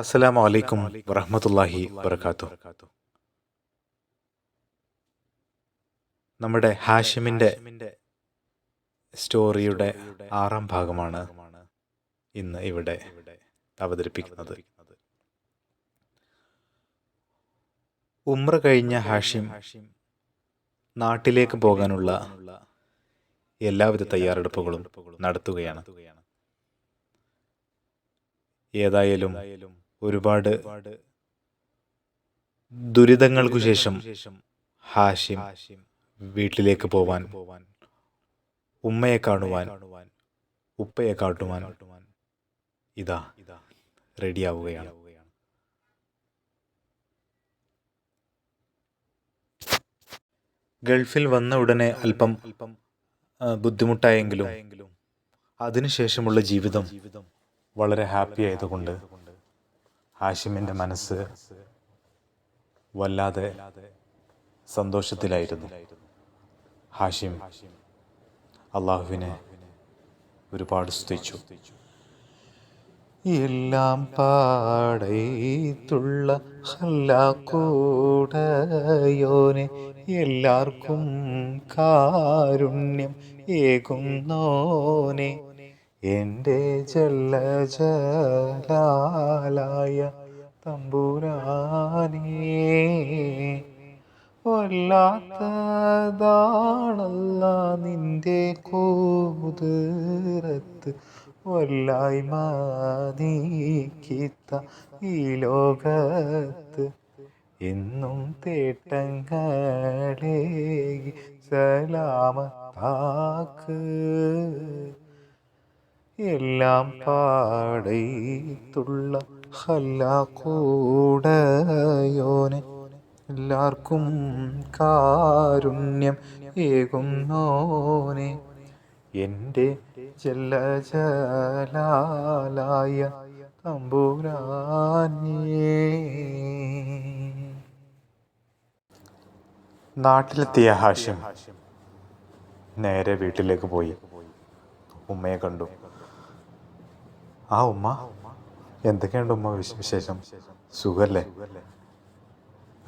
അസ്സലാമു അലൈക്കും വറഹ്മത്തുള്ളാഹി വബറകാതുഹു. നമ്മുടെ ഹാഷിമിൻ്റെ സ്റ്റോറിയുടെ 6-ാം ഭാഗമാണ് ഇന്ന് ഇവിടെ അവതരിപ്പിക്കുന്നത്. ഉംറ കഴിഞ്ഞ ഹാഷിം നാട്ടിലേക്ക് പോകാനുള്ള എല്ലാവിധ തയ്യാറെടുപ്പുകളും നടത്തുകയാണ്. ഏതായാലും ഒരുപാട് ദുരിതങ്ങൾക്കു ശേഷം ഹാഷിം വീട്ടിലേക്ക് പോവാൻ, ഉമ്മയെ കാണുവാൻ, ഉപ്പയെ കാട്ടുവാൻ ഇതാ റെഡിയാവുകയാണ്. ഗൾഫിൽ വന്ന ഉടനെ അല്പം ബുദ്ധിമുട്ടായെങ്കിലും അതിനുശേഷമുള്ള ജീവിതം വളരെ ഹാപ്പി ആയതുകൊണ്ട് ഹാഷിമിൻ്റെ മനസ്സ് വല്ലാതെ സന്തോഷത്തിലായിരുന്നു. ഹാഷിം അള്ളാഹുവിനെ ഒരുപാട് സ്തുതിച്ചു. എല്ലാം പാടത്തുള്ള ഹല്ലാക്കൂടയോനെ, എല്ലാവർക്കും കാരുണ്യം ഏകുന്നോനെ, എൻ്റെ ജല്ല ജലാലായ തമ്പുരാനേ, വല്ലാത്തതാണല്ല നിന്റെ കൂതിരത്ത്, വല്ലായ്മ നീക്കിത്ത ഈ ലോകത്ത്, എന്നും തേട്ടങ്ങളേകി സലാമത്താക്ക്. എല്ലാം പാടത്തുള്ള ഹല്ലാക്കൂടയോനെ, എല്ലാവർക്കും കാരുണ്യം ഏകുന്നോനെ, എൻ്റെ ജല്ല ജലാലായ തമ്പുരാനേ. നാട്ടിലെത്തിയ ഹാഷിം നേരെ വീട്ടിലേക്ക് പോയി ഉമ്മയെ കണ്ടു. ആ ഉമ്മ, എന്തൊക്കെയുണ്ട് ഉമ്മ വിശേഷം? സുഖല്ലേ?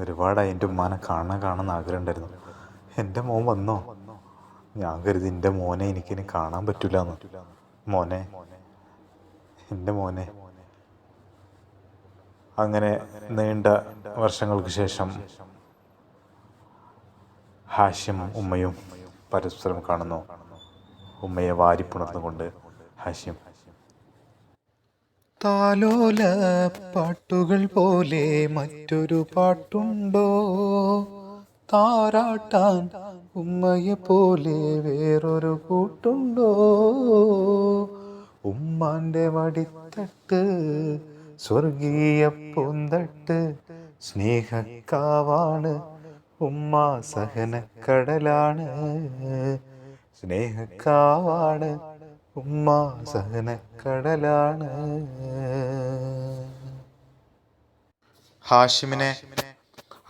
ഒരുപാടായി എൻ്റെ ഉമ്മാനെ കാണണമെന്ന് ആഗ്രഹം ഉണ്ടായിരുന്നു. എൻ്റെ മോൻ വന്നോ? ഞാൻ കരുതി എൻ്റെ മോനെ എനിക്കിനി കാണാൻ പറ്റില്ല എന്ന്. മോനെ, എൻ്റെ മോനെ. അങ്ങനെ നീണ്ട വർഷങ്ങൾക്ക് ശേഷം ഹാഷിമും ഉമ്മയും പരസ്പരം കാണുന്നു. ഉമ്മയെ വാരിപ്പുണർന്നുകൊണ്ട് ഹാഷിം, താലോല പാട്ടുകൾ പോലെ മറ്റൊരു പാട്ടുണ്ടോ, താരാട്ടാൻ ഉമ്മയെ പോലെ വേറൊരു കൂട്ടുണ്ടോ, ഉമ്മാൻ്റെ മടിത്തട്ട് സ്വർഗീയ പൂന്തട്ട്, സ്നേഹക്കാവാണ് ഉമ്മ സഹനക്കടലാണ്, സ്നേഹക്കാവാണ് ഉമ്മ സഹനക്കടലാണ്. ഹാഷിമിനെ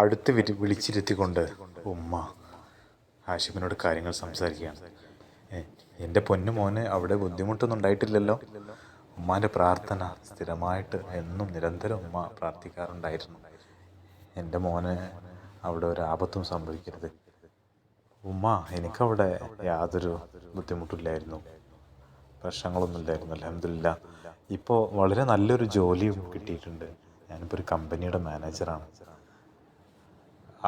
അടുത്ത് വിളിച്ചിരുത്തിക്കൊണ്ട് ഉമ്മ ഹാഷിമിനോട് കാര്യങ്ങൾ സംസാരിക്കുകയാണ്. എൻ്റെ പൊന്നു മോന് അവിടെ ബുദ്ധിമുട്ടൊന്നും ഉണ്ടായിട്ടില്ലല്ലോ? ഉമ്മാൻ്റെ പ്രാർത്ഥന സ്ഥിരമായിട്ട് എന്നും നിരന്തരം ഉമ്മ പ്രാർത്ഥിക്കാറുണ്ടായിരുന്നു. എൻ്റെ മോന് അവിടെ ഒരു ആപത്തും സംഭവിക്കരുത്. ഉമ്മ, എനിക്കവിടെ യാതൊരു ബുദ്ധിമുട്ടില്ലായിരുന്നു, പ്രശ്നങ്ങളൊന്നുമില്ലായിരുന്നു. അൽഹംദുലില്ലാ, ഇപ്പോൾ വളരെ നല്ലൊരു ജോലിയും കിട്ടിയിട്ടുണ്ട്. ഞാനിപ്പോൾ ഒരു കമ്പനിയുടെ മാനേജറാണ്.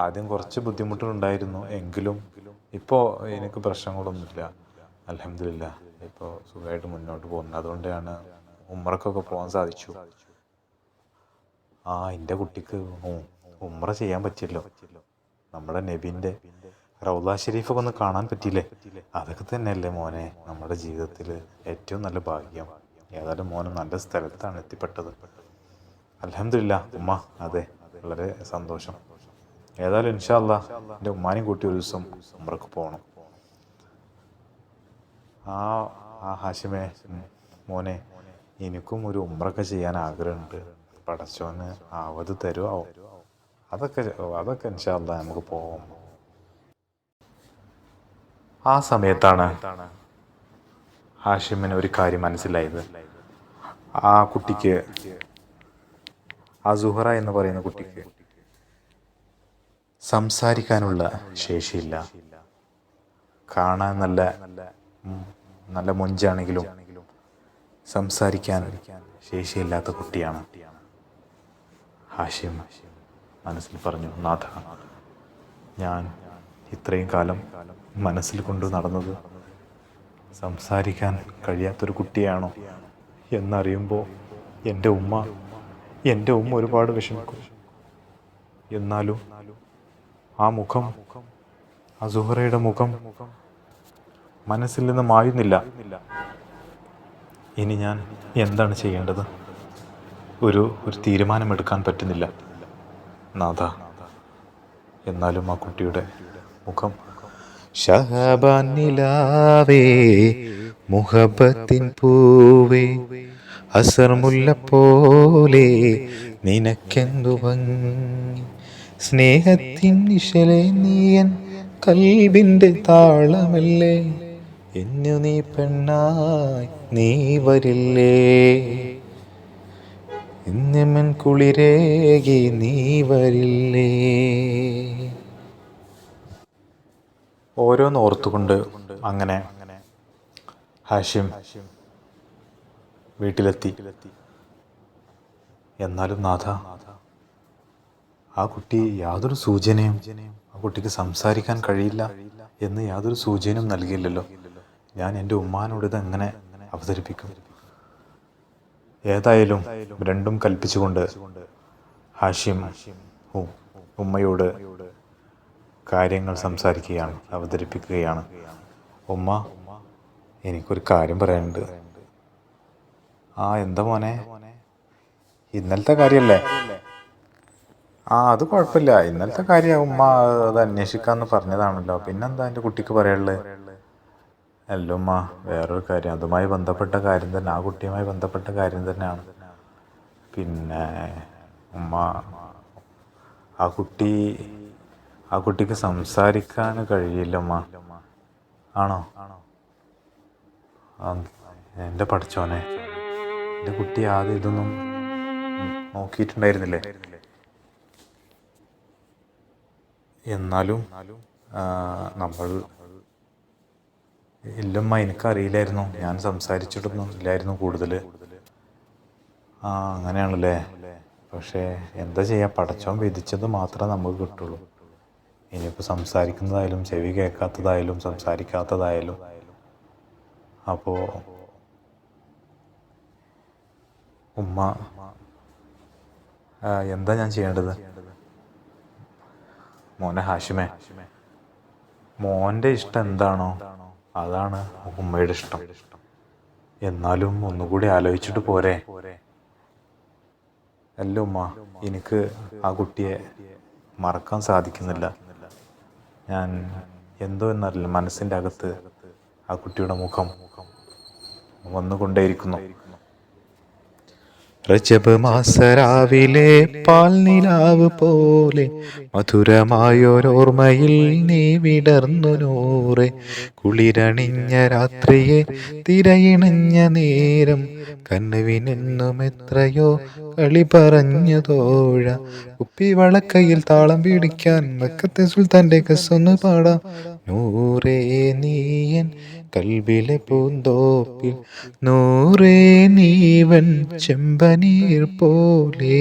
ആദ്യം കുറച്ച് ബുദ്ധിമുട്ടുണ്ടായിരുന്നു, എങ്കിലും ഇപ്പോൾ എനിക്ക് പ്രശ്നങ്ങളൊന്നുമില്ല. അൽഹംദുലില്ലാ, ഇപ്പോൾ സുഖമായിട്ട് മുന്നോട്ട് പോകുന്നു. അതുകൊണ്ടാണ് ഉമ്രക്കൊക്കെ പോകാൻ സാധിച്ചു. എൻ്റെ കുട്ടിക്ക് ഉമ്ര ചെയ്യാൻ പറ്റിയല്ലോ, നമ്മുടെ നബീൻ്റെ റൗള ഷരീഫൊക്കെ ഒന്ന് കാണാൻ പറ്റിയില്ലേ? അതൊക്കെ തന്നെയല്ലേ മോനെ നമ്മുടെ ജീവിതത്തിൽ ഏറ്റവും നല്ല ഭാഗ്യം. ഏതായാലും മോന് നല്ല സ്ഥലത്താണ് എത്തിപ്പെട്ടത്. അൽഹംദുലില്ലാ ഉമ്മ. അതെ, വളരെ സന്തോഷം. ഏതായാലും ഇൻഷാ അല്ലാ എൻ്റെ ഉമ്മാനെയും കൂട്ടി ഒരു ദിവസം ഉമ്രക്ക് പോകണം. ഹാഷിമേ മോനെ, എനിക്കും ഒരു ഉമ്രൊക്കെ ചെയ്യാൻ ആഗ്രഹമുണ്ട്. പടച്ചോന് ആവത് തരുമോ? അതൊക്കെ ഇൻഷാ അല്ലാ നമുക്ക് പോകാം. ആ സമയത്താണ് ഹാഷിമിന് ഒരു കാര്യം മനസ്സിലായത്. ആ കുട്ടിക്ക് ആ സുഹറ എന്ന് പറയുന്ന കുട്ടിക്ക് സംസാരിക്കാനുള്ള ശേഷിയില്ല. കാണാൻ നല്ല മൊഞ്ചാണെങ്കിലും സംസാരിക്കാൻ ശേഷിയില്ലാത്ത കുട്ടിയാണ്. ഹാഷിം മനസ്സിൽ പറഞ്ഞു, നാഥ, ഞാൻ ഇത്രയും കാലം മനസ്സിൽ കൊണ്ടു നടന്നത് സംസാരിക്കാൻ കഴിയാത്തൊരു കുട്ടിയാണോ എന്നറിയുമ്പോൾ എൻ്റെ ഉമ്മ ഒരുപാട് വിഷമിക്കും. എന്നാലും ആ മുഖം, ആ സുഹറയുടെ മുഖം മനസ്സിൽ നിന്ന് മായുന്നില്ല. ഇനി ഞാൻ എന്താണ് ചെയ്യേണ്ടത്? ഒരു തീരുമാനമെടുക്കാൻ പറ്റുന്നില്ല നാഥ. എന്നാലും ആ കുട്ടിയുടെ മുഖം, ഷഹബാൻ നിലാവേ മുഹബത്തിൻ പൂവേ അസർ മുല്ലപ്പോലെ നിനക്കെന്തു ഭംഗി, സ്നേഹത്തിൻ ഇശലേ നീയൻ കൽബിൻ്റെ താളമല്ലേ, എന്നു നീ പെണ്ണായി നീ വരില്ലേ, ഇന്നമൻ കുളിരേകി നീ വരില്ലേ. ഓരോന്ന് ഓർത്തുകൊണ്ട് അങ്ങനെ ഹാഷിം വീട്ടിലെത്തി. എന്നാലും നാഥ, ആ കുട്ടി യാതൊരു സൂചനയും, ആ കുട്ടിക്ക് സംസാരിക്കാൻ കഴിയില്ല എന്ന് യാതൊരു സൂചനയും നൽകിയില്ലല്ലോ. ഞാൻ എൻ്റെ ഉമ്മാനോട് ഇതെങ്ങനെ അവതരിപ്പിക്കും? ഏതായാലും രണ്ടും കൽപ്പിച്ചുകൊണ്ട് ഹാഷിം ഉമ്മയോട് കാര്യങ്ങൾ സംസാരിക്കുകയാണ്, അവതരിപ്പിക്കുകയാണ്. ഉമ്മ, എനിക്കൊരു കാര്യം പറയാനുണ്ട്. ആ, എന്താ മോനെ? ഇന്നലത്തെ കാര്യമല്ലേ? ആ, അത് കുഴപ്പമില്ല. ഇന്നലത്തെ കാര്യം ഉമ്മ അത് അന്വേഷിക്കാമെന്ന് പറഞ്ഞതാണല്ലോ. പിന്നെന്താ എൻ്റെ കുട്ടിക്ക് പറയാനുള്ളത്? അല്ല ഉമ്മ, വേറൊരു കാര്യം, അതുമായി ബന്ധപ്പെട്ട കാര്യം തന്നെ, ആ കുട്ടിയുമായി ബന്ധപ്പെട്ട കാര്യം തന്നെയാണ്. പിന്നെ ഉമ്മ, ആ കുട്ടിക്ക് സംസാരിക്കാൻ കഴിയില്ല ഉമ്മ. ആണോ? എൻ്റെ പഠിച്ചോനെ, എൻ്റെ കുട്ടി ആദ്യം ഇതൊന്നും നോക്കിയിട്ടുണ്ടായിരുന്നില്ലേ? എന്നാലും നമ്മൾ, ഇല്ലമ്മ, എനിക്കറിയില്ലായിരുന്നു. ഞാൻ സംസാരിച്ചിട്ടൊന്നും ഇല്ലായിരുന്നു കൂടുതൽ. ആ, അങ്ങനെയാണല്ലേ? പക്ഷേ എന്താ ചെയ്യുക, പടച്ചോൻ വിധിച്ചത് മാത്രമേ നമുക്ക് കിട്ടുള്ളൂ. ഇനിയിപ്പോൾ സംസാരിക്കുന്നതായാലും ചെവി കേൾക്കാത്തതായാലും സംസാരിക്കാത്തതായാലും. അപ്പോൾ ഉമ്മ, എന്താ ഞാൻ ചെയ്യേണ്ടത്? മോനെ ഹാഷിമേ, മോൻ്റെ ഇഷ്ടം എന്താണോ അതാണ് ഉമ്മയുടെ ഇഷ്ടം. എന്നാലും ഒന്നുകൂടി ആലോചിച്ചിട്ട് പോരെ? അല്ല ഉമ്മ, എനിക്ക് ആ കുട്ടിയെ മറക്കാൻ സാധിക്കുന്നില്ല. ഞാൻ എന്തോ എന്നറിയില്ല, മനസ്സിൻ്റെ അകത്ത് ആ കുട്ടിയുടെ മുഖം വന്നുകൊണ്ടേയിരിക്കുന്നു. റജബ് മാസരാവിലെ പാൽനിലാവ് പോലെ മധുരമായൊരോർമ്മയിൽ നീ വിടർന്നു നൂറെ, കുളിരണിഞ്ഞ രാത്രിയെ തിരയിണഞ്ഞ നേരം കണ്ണുവിനെന്നും എത്രയോ കളി പറഞ്ഞു തോഴ, കുപ്പിവളക്കയിൽ താളം പിടിക്കാൻ മക്കത്തെ സുൽത്താൻ്റെ കസൊന്ന് പാടാം. നൂറേ നീയൻ കൽബിലെ പൂന്തോപ്പിൽ, നൂറേ നീവൻ ചെമ്പനീർ പോലെ,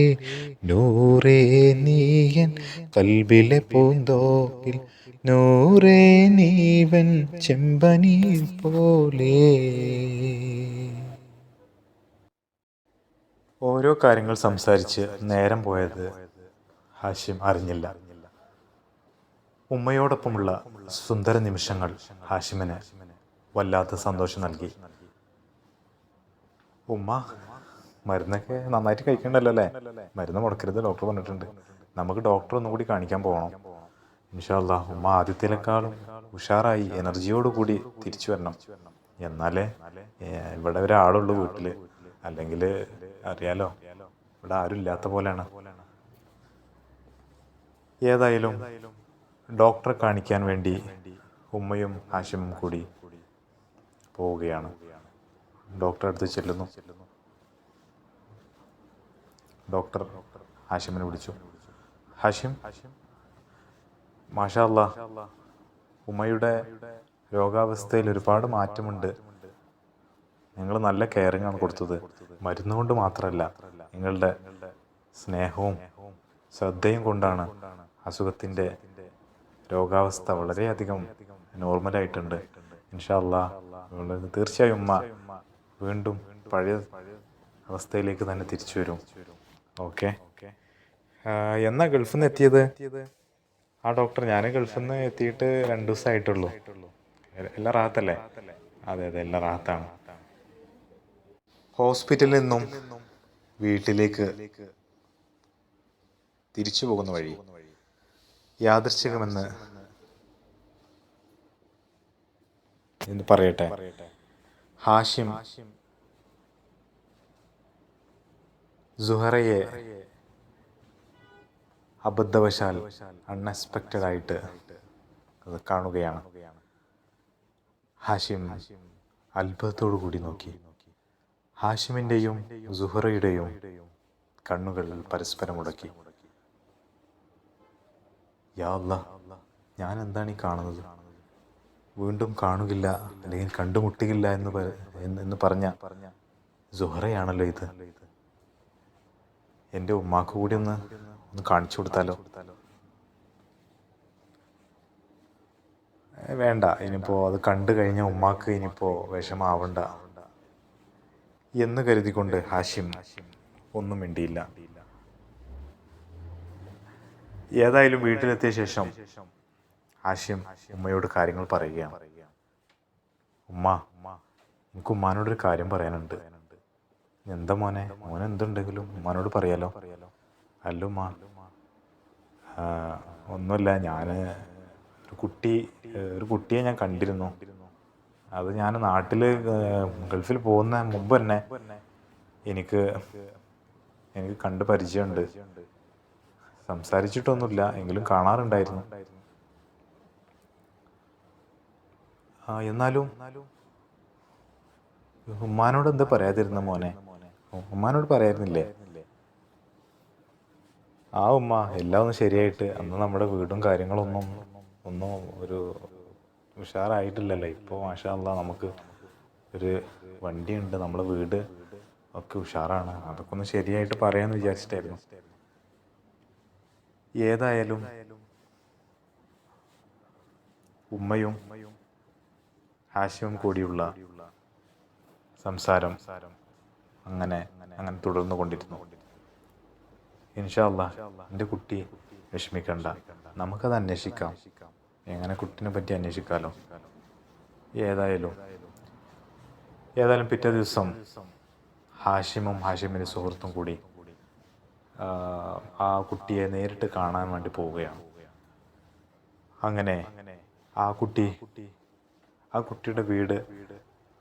നൂറേ നീയൻ കൽബിലെ പൂന്തോപ്പിൽ, നൂറേ നീവൻ ചെമ്പനീർ പോലെ. ഓരോ കാര്യങ്ങൾ സംസാരിച്ച് നേരം പോയത് ഹാഷിം അറിഞ്ഞില്ല. ഉമ്മയോടൊപ്പമുള്ള സുന്ദര നിമിഷങ്ങൾ ഹാഷിമിന് വല്ലാത്ത സന്തോഷം നൽകി. ഉമ്മ, മരുന്നൊക്കെ നന്നായിട്ട് കഴിക്കണ്ടല്ലോ അല്ലേ? മരുന്ന് മുടക്കരുത്, ഡോക്ടർ പറഞ്ഞിട്ടുണ്ട്. നമുക്ക് ഡോക്ടർ ഒന്നും കൂടി കാണിക്കാൻ പോകണം. ഇൻഷാ അല്ലാഹ് ഉമ്മ ആദ്യത്തിലേക്കാളും ഉഷാറായി എനർജിയോടുകൂടി തിരിച്ചു വരണം. എന്നാലേ ഇവിടെ ഒരാളുള്ളൂ വീട്ടിൽ. അല്ലെങ്കിൽ അറിയാലോ, ഇവിടെ ആരും ഇല്ലാത്ത പോലെയാണ്. ഏതായാലും ഡോക്ടറെ കാണിക്കാൻ വേണ്ടി ഉമ്മയും ഹാഷിമും കൂടി പോവുകയാണ്. ഡോക്ടറെ അടുത്ത് ചെല്ലുന്നു. ഡോക്ടർ ഹാഷിമിനെ വിളിച്ചു. ഹാഷിം, മാഷാ അല്ലാ, ഉമ്മയുടെ രോഗാവസ്ഥയിൽ ഒരുപാട് മാറ്റമുണ്ട്. നിങ്ങൾ നല്ല കെയറിംഗ് ആണ് കൊടുത്തത്. മരുന്നുകൊണ്ട് മാത്രമല്ല, നിങ്ങളുടെ സ്നേഹവും ശ്രദ്ധയും കൊണ്ടാണ് അസുഖത്തിൻ്റെ രോഗാവസ്ഥ വളരെയധികം നോർമലായിട്ടുണ്ട്. ഇൻഷാ അല്ലാ, തീർച്ചയായും ഉമ്മ വീണ്ടും പഴയ അവസ്ഥയിലേക്ക് തന്നെ തിരിച്ചു വരും. ഓക്കെ. എന്നാ ഗൾഫിൽ നിന്ന് എത്തിയത്? ആ ഡോക്ടർ, ഞാൻ ഗൾഫിൽ നിന്ന് എത്തിയിട്ട് 2 ദിവസമായിട്ടുള്ളൂ. എല്ലാം റാഹത്തല്ലേ? അതെ, എല്ലാം റാഹത്താണ്. ഹോസ്പിറ്റലിൽ നിന്നും വീട്ടിലേക്ക് തിരിച്ചു പോകുന്ന വഴി യാദൃശ്ചികമെന്ന് പറയട്ടെ, ഹാഷിം സുഹറയെ അബദ്ധവശാൽ അൺഎക്സ്പെക്റ്റഡ് ആയിട്ട് കാണുകയാണ്. ഹാഷിം അത്ഭുതത്തോടു കൂടി നോക്കി. ഹാഷിമിൻ്റെയും സുഹറയുടെയും കണ്ണുകൾ പരസ്പരം ഉടക്കി. യാ അല്ലാഹ്, ഞാൻ എന്താണ് ഈ കാണുന്നത്? വീണ്ടും കാണുകില്ല അല്ലെങ്കിൽ കണ്ടുമുട്ടുകില്ല എന്ന് പറഞ്ഞ സുഹറയാണല്ലോ ഇത്. എൻ്റെ ഉമ്മാക്ക് കൂടി ഒന്ന് കാണിച്ചു കൊടുത്താലോ? വേണ്ട, ഇനിയിപ്പോൾ അത് കണ്ടു കഴിഞ്ഞ ഉമ്മാക്ക് ഇനിയിപ്പോൾ വിഷമാവണ്ട എന്ന് കരുതിക്കൊണ്ട് ഹാഷിം ഒന്നും മിണ്ടിയില്ല. ഏതായാലും വീട്ടിലെത്തിയ ശേഷം ഹാഷിം ഉമ്മയോട് കാര്യങ്ങൾ പറയുകയാണ്. ഉമ്മ, എനിക്ക് ഉമ്മാനോടൊരു കാര്യം പറയാനുണ്ട്. എന്താ മോനെ എന്തുണ്ടെങ്കിലും ഉമ്മാനോട് പറയാലോ? അല്ല ഉമ്മ, ഒന്നുമില്ല, ഞാൻ ഒരു കുട്ടിയെ ഞാൻ കണ്ടിരുന്നു. അത് ഞാൻ നാട്ടിൽ ഗൾഫിൽ പോകുന്ന മുമ്പ് തന്നെ എനിക്ക് കണ്ട് പരിചയമുണ്ട്. സംസാരിച്ചിട്ടൊന്നുമില്ല, എങ്കിലും കാണാറുണ്ടായിരുന്നു. എന്നാലും ഉമ്മാനോട് എന്താ പറയാതിരുന്ന മോനെ? ഉമ്മാനോട് പറയായിരുന്നില്ലേ? ആ ഉമ്മ, എല്ലാം ഒന്ന് ശരിയായിട്ട് അന്ന് നമ്മുടെ വീടും കാര്യങ്ങളൊന്നും ഒരു ഉഷാറായിട്ടില്ലല്ലോ. ഇപ്പോൾ മാഷാ അല്ലാ, നമുക്ക് ഒരു വണ്ടിയുണ്ട്, നമ്മളെ വീട് ഒക്കെ ഉഷാറാണ്. അതൊക്കെ ഒന്ന് ശരിയായിട്ട് പറയാമെന്ന് വിചാരിച്ചിട്ടായിരുന്നു. ഏതായാലും ഉമ്മയും ഹാഷിമും കൂടിയുള്ള സംസാരം അങ്ങനെ തുടർന്നു കൊണ്ടിരുന്നു. ഇൻഷാ അല്ലാ, എൻ്റെ കുട്ടി വിഷമിക്കണ്ട, നമുക്കത് അന്വേഷിക്കാം. എങ്ങനെ കുട്ടീനെ പറ്റി അന്വേഷിക്കാമല്ലോ. ഏതായാലും പിറ്റേ ദിവസം ഹാഷിമും ഹാഷിമിൻ്റെ സുഹൃത്തും കൂടി ആ കുട്ടിയെ നേരിട്ട് കാണാൻ വേണ്ടി പോവുകയാണ്. അങ്ങനെ ആ കുട്ടിയുടെ വീട്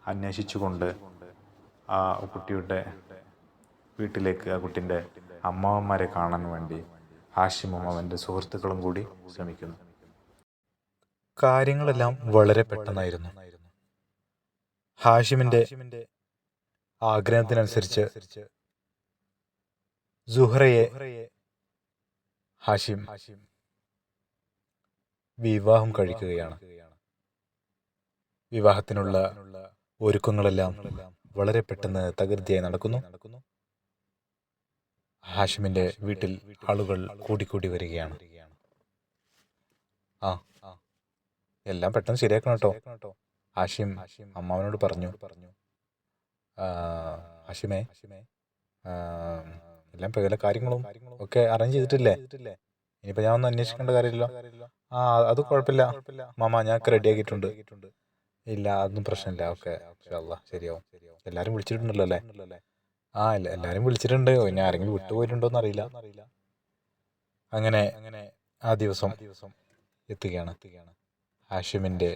അന്വേഷിച്ചുകൊണ്ട് ആ കുട്ടിയുടെ വീട്ടിലേക്ക് ആ കുട്ടിൻ്റെ അമ്മാവന്മാരെ കാണാൻ വേണ്ടി ഹാഷിമും അവൻ്റെ സുഹൃത്തുക്കളും കൂടി ശ്രമിക്കുന്നു. കാര്യങ്ങളെല്ലാം വളരെ പെട്ടെന്നായിരുന്നു. ഹാഷിമിൻ്റെ ആഗ്രഹത്തിനനുസരിച്ച് സുഹറയെ ഹാഷിം വിവാഹം കഴിക്കുകയാണ്. വിവാഹത്തിനുള്ള ഒരുക്കങ്ങളെല്ലാം വളരെ പെട്ടെന്ന് തകൃതിയായി നടക്കുന്നു. ഹാഷിമിൻ്റെ വീട്ടിൽ ആളുകൾ കൂടിക്കൂടി വരികയാണ്. എല്ലാം പെട്ടെന്ന് ശരിയാക്കണം കേട്ടോ. ഹാഷിം അമ്മാവനോട് പറഞ്ഞു, ഹാഷിമേ, എല്ലാം പല കാര്യങ്ങളും ഒക്കെ അറേഞ്ച് ചെയ്തിട്ടില്ലേ? ഇനിയിപ്പോൾ ഞാൻ ഒന്നും അന്വേഷിക്കേണ്ട കാര്യമില്ലല്ലോ. അത് കുഴപ്പമില്ല മാമ, ഞാനൊക്കെ റെഡിയാക്കിയിട്ടുണ്ട്. ഇല്ല, അതൊന്നും പ്രശ്നമില്ല. ഓക്കെ, ശരിയാവും. എല്ലാവരും വിളിച്ചിട്ടുണ്ടല്ലോ അല്ലേ? എല്ലാവരും വിളിച്ചിട്ടുണ്ട്. പിന്നെ ആരെങ്കിലും വിട്ടുപോയിട്ടുണ്ടോയെന്ന് അറിയില്ല. അങ്ങനെ ആ ദിവസം എത്തുകയാണ്, ഹാഷിമിൻ്റെ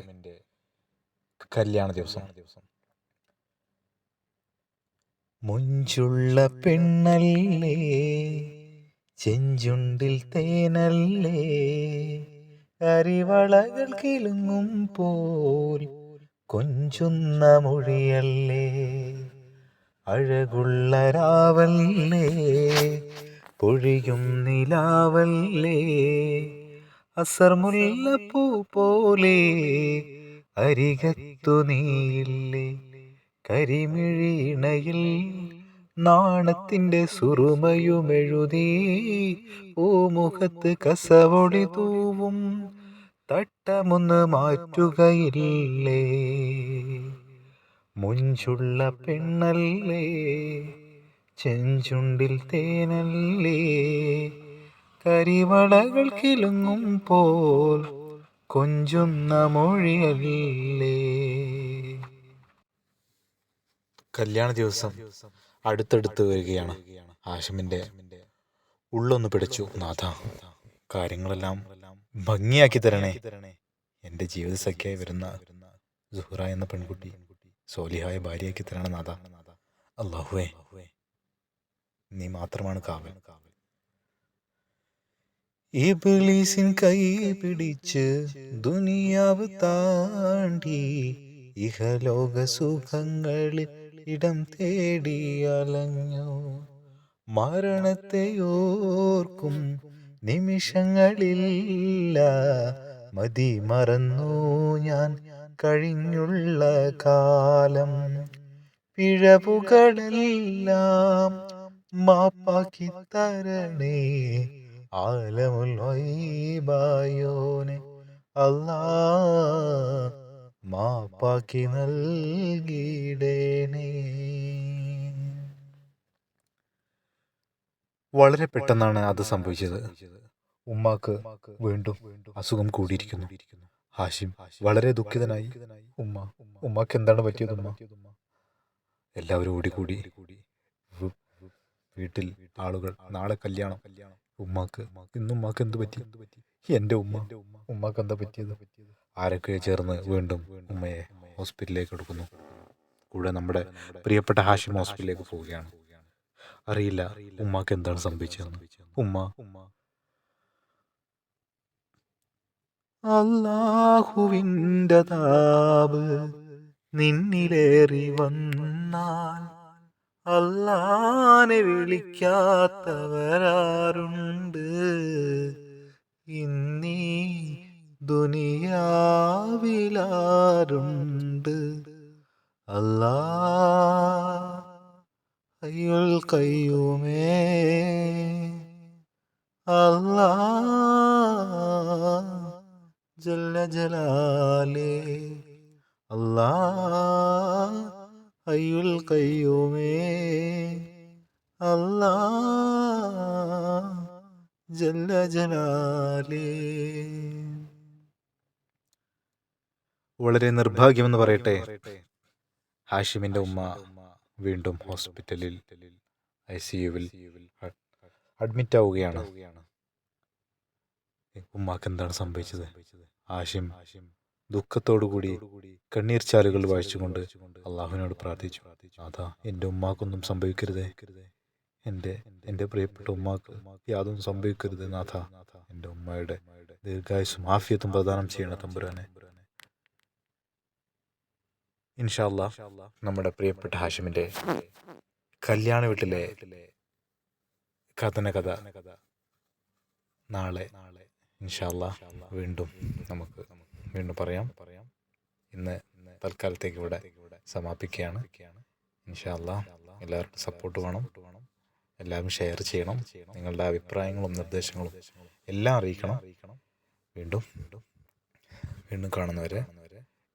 കല്യാണ ദിവസം. മുഞ്ചുള്ള പെണ്ണല്ലേ, ചെഞ്ചുണ്ടിൽ തേനല്ലേ, അരിവളകൾ കിലുങ്ങും പോൽ കൊഞ്ചുന്ന മൊഴിയല്ലേ, അഴകുള്ള രാവല്ലേ, പൊഴിയും നിലാവല്ലേ അസർ മുല്ലപ്പൂ പോലെ അരികത്തു നീയില്ലേ കരിമിഴിണയിൽ നാണത്തിന്റെ സുറുമയുമെഴുതി പൂമുഖത്ത് കസവൊളി തൂവും തട്ടമൊന്ന് മാറ്റുകയില്ലേ മുഞ്ചുള്ള പെണ്ണല്ലേ ചെഞ്ചുണ്ടിൽ തേനല്ലേ കരിവളകൾ കിലുങ്ങും പോൽ കൊഞ്ചുന്ന മൊഴിയല്ലേ. കല്യാണ ദിവസം അടുത്തടുത്ത് വരികയാണ്. ഹാഷിമിന്റെ ഉള്ളൊന്ന് പിടിച്ചു. നാഥ, കാര്യങ്ങളെല്ലാം ഭംഗിയാക്കി തരണേ. എൻ്റെ ജീവിത സഖ്യായി വരുന്ന സുഹറ എന്ന പെൺകുട്ടി സോലിഹായ ഭാര്യയാക്കി തരണം നാഥ. അല്ലാഹുവേ, നീ മാത്രമാണ് കാവൽ. ഇബ്ലീസിൻ കൈ പിടിച്ച് ദുനിയാവ് താണ്ടി ഇഹലോക സുഖങ്ങളിൽ ഇടം തേടി അലഞ്ഞു. മരണത്തെ ഓർക്കും നിമിഷങ്ങളില്ല, മതി മറന്നു ഞാൻ കഴിഞ്ഞുള്ള കാലം. പിഴവുകളെല്ലാം മാപ്പാക്കി തരണേ ആലമുൽ ഗൈബായോനെ അല്ലാ, മാപ്പാക്കി നൽകിടേണേ. വളരെ പെട്ടെന്നാണ് അത് സംഭവിച്ചത്. ഉമ്മാക്ക് വീണ്ടും അസുഖം കൂടിയിരിക്കുന്നു. ഹാഷിം വളരെ ദുഃഖിതനായി. ഉമ്മാക്ക് എന്താണ് പറ്റിയത് ഉമ്മ? എല്ലാവരും ഓടിക്കൂടി. വീട്ടിൽ ആളുകൾ, നാളെ കല്യാണം. ഉമ്മാക്ക് ഉമ്മാക്ക് എന്ത് പറ്റി? എൻ്റെ ഉമ്മാക്ക് എന്താ പറ്റിയത്? ആരൊക്കെ ചേർന്ന് വീണ്ടും ഉമ്മയെ ഹോസ്പിറ്റലിലേക്ക് എടുക്കുന്നു. കൂടെ നമ്മുടെ പ്രിയപ്പെട്ട ഹാഷിം ഹോസ്പിറ്റലിലേക്ക് പോവുകയാണ്. അറിയില്ല ഉമ്മാക്ക് എന്താണ് സംഭവിച്ചതെന്ന്. അല്ലാഹുവിൻ്റെ താബ് നിന്നിലേറി വന്നാൽ അല്ലാനെ വിളിക്കാത്തവരാരുണ്ട്? ഇന്നീ ദുനിയാവിലാരുണ്ട്? അല്ലാ ഹയ്യുൽ ഖയ്യൂമേ, അല്ലാ ജല്ല ജലാലേ, അല്ലാ ഹയ്യുൽ ഖയ്യൂമേ, അല്ലാ ജല്ല ജലാലേ. വളരെ നിർഭാഗ്യമെന്ന് പറയട്ടെ, ഹാഷിമിന്റെ ഉമ്മ വീണ്ടും ഹോസ്പിറ്റലിൽ ICUവിൽ അഡ്മിറ്റ് ആവുകയാണ്. ഉമ്മാക്ക് എന്താണ് സംഭവിച്ചത്? ഹാഷിം ദുഃഖത്തോടുകൂടി കണ്ണീർ ചാലുകൾ വായിച്ചുകൊണ്ട് അള്ളാഹുവിനോട് പ്രാർത്ഥിച്ചു. നാഥാ, എൻ്റെ ഉമ്മാക്കൊന്നും സംഭവിക്കരുതേ, എൻ്റെ പ്രിയപ്പെട്ട ഉമ്മാക്ക് യാതൊന്നും സംഭവിക്കരുത് നാഥ. എൻ്റെ ഉമ്മയുടെ ദീർഘായുസ്സും ആഫിയത്തും പ്രദാനം ചെയ്യണം തമ്പുരാനെ. ഇൻഷാ അല്ലാഹ് നമ്മുടെ പ്രിയപ്പെട്ട ഹാഷിമിന്റെ കല്യാണ വീട്ടിലെ കഥന കഥ നാളെ ഇൻഷാ അല്ലാഹ് നമുക്ക് വീണ്ടും പറയാം. ഇന്ന് തൽക്കാലത്തേക്ക് ഇവിടെ സമാപിക്കുകയാണ്. ഇൻഷാ അല്ലാഹ് എല്ലാവർക്കും സപ്പോർട്ട് വേണം. എല്ലാവരും ഷെയർ ചെയ്യണം. നിങ്ങളുടെ അഭിപ്രായങ്ങളും നിർദ്ദേശങ്ങളും എല്ലാം അറിയിക്കണം. വീണ്ടും കാണുന്നവരെ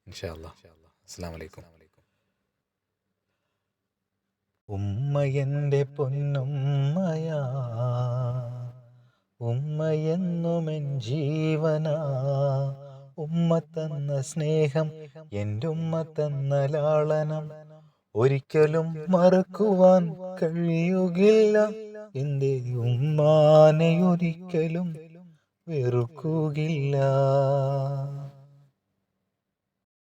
ഇൻഷാ അല്ലാഹ് അസ്സലാമു അലൈക്കും. ഉമ്മയെൻ്റെ പൊന്നുമ്മയാ, ഉമ്മയെന്നുമെൻ ജീവനാ. ഉമ്മ തന്ന സ്നേഹം, എൻ്റെ ഉമ്മ തന്ന ലാളനം ഒരിക്കലും മറക്കുവാൻ കഴിയുകയില്ല. എൻ്റെ ഉമ്മാനെ ഒരിക്കലും വെറുക്കുകയില്ല.